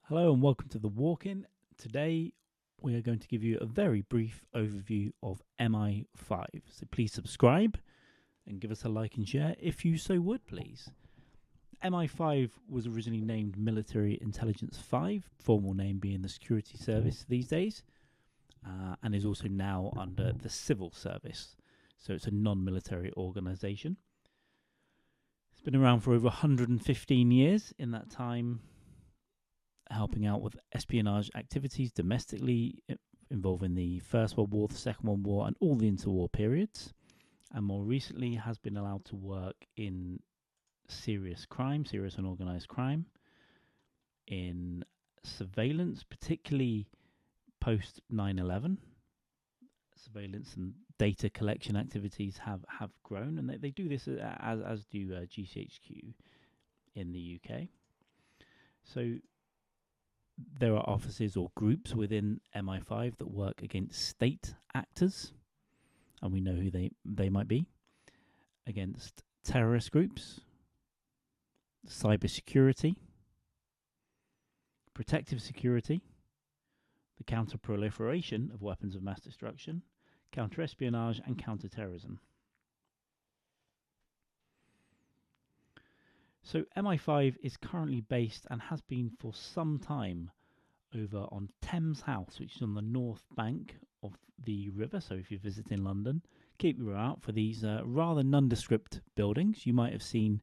Hello and welcome to the Walk-In. Today we are going to give you a very brief overview of Mi5. So please subscribe and give us a like and share if you so would, please. Mi5 was originally named Military Intelligence 5, formal name being the Security Service these days, and is also now under the Civil Service. So it's a non-military organisation. It's been around for over 115 years. In that time, helping out with espionage activities domestically involving the First World War, the Second World War, and all the interwar periods. And more recently has been allowed to work in serious crime, serious and organised crime, in surveillance, particularly post 9/11. Surveillance and data collection activities have grown, and they do this as do GCHQ in the UK. So there are offices or groups within Mi5 that work against state actors, and we know who they might be, against terrorist groups, cybersecurity, protective security, the counter-proliferation of weapons of mass destruction, counter-espionage, and counter-terrorism. So Mi5 is currently based and has been for some time over on Thames House, which is on the north bank of the river. So if you're visiting London, keep your eye out for these rather nondescript buildings. You might have seen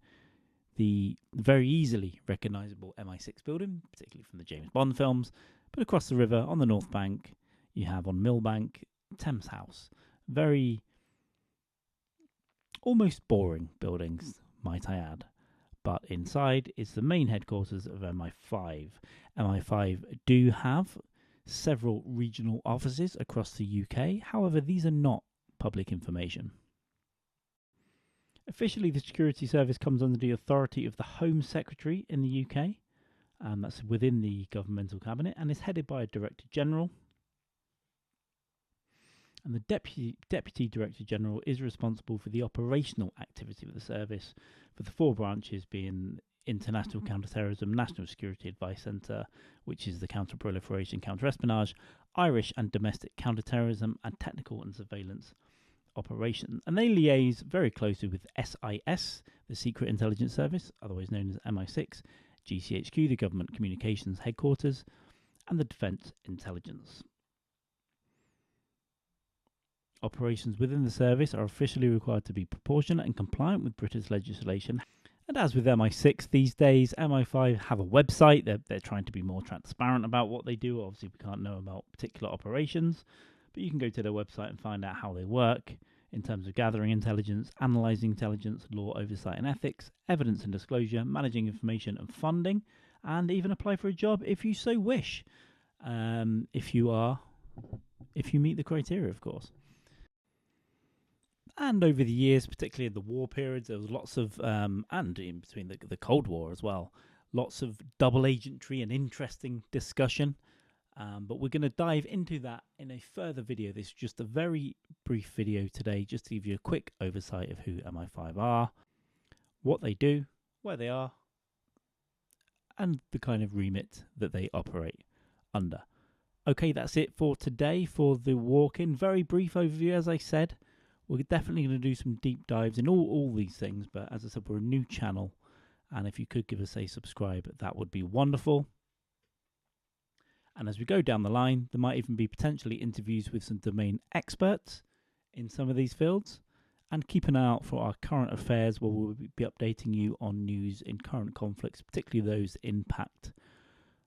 the very easily recognisable MI6 building, particularly from the James Bond films. But across the river on the north bank, you have on Millbank, Thames House. Very almost boring buildings, might I add. But inside is the main headquarters of Mi5. Mi5 do have several regional offices across the UK. However, these are not public information. Officially, the Security Service comes under the authority of the Home Secretary in the UK, and that's within the governmental cabinet, and is headed by a Director General. And the Deputy Director General is responsible for the operational activity of the service, for the four branches being International Counterterrorism, National Security Advice Centre, which is the counter-proliferation, counter-espionage, Irish and domestic counterterrorism, and technical and surveillance operations. And they liaise very closely with SIS, the Secret Intelligence Service, otherwise known as MI6, GCHQ, the Government Communications Headquarters, and the Defence Intelligence. Operations within the service are officially required to be proportionate and compliant with British legislation. And as with MI6 these days, MI5 have a website. They're trying to be more transparent about what they do. Obviously, we can't know about particular operations, but you can go to their website and find out how they work in terms of gathering intelligence, analysing intelligence, law, oversight and ethics, evidence and disclosure, managing information and funding, and even apply for a job if you so wish, if you meet the criteria, of course. And over the years, particularly in the war periods, there was lots of, and in between the Cold War as well, lots of double agentry and interesting discussion. But we're going to dive into that in a further video. This is just a very brief video today, just to give you a quick oversight of who Mi5 are, what they do, where they are, and the kind of remit that they operate under. Okay, that's it for today for the Walk-In. Very brief overview, as I said. We're definitely going to do some deep dives in all these things, but as I said, we're a new channel, and if you could give us a subscribe, that would be wonderful. And as we go down the line, there might even be potentially interviews with some domain experts in some of these fields, and keep an eye out for our current affairs, where we'll be updating you on news in current conflicts, particularly those that impact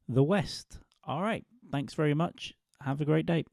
the West. All right, thanks very much. Have a great day.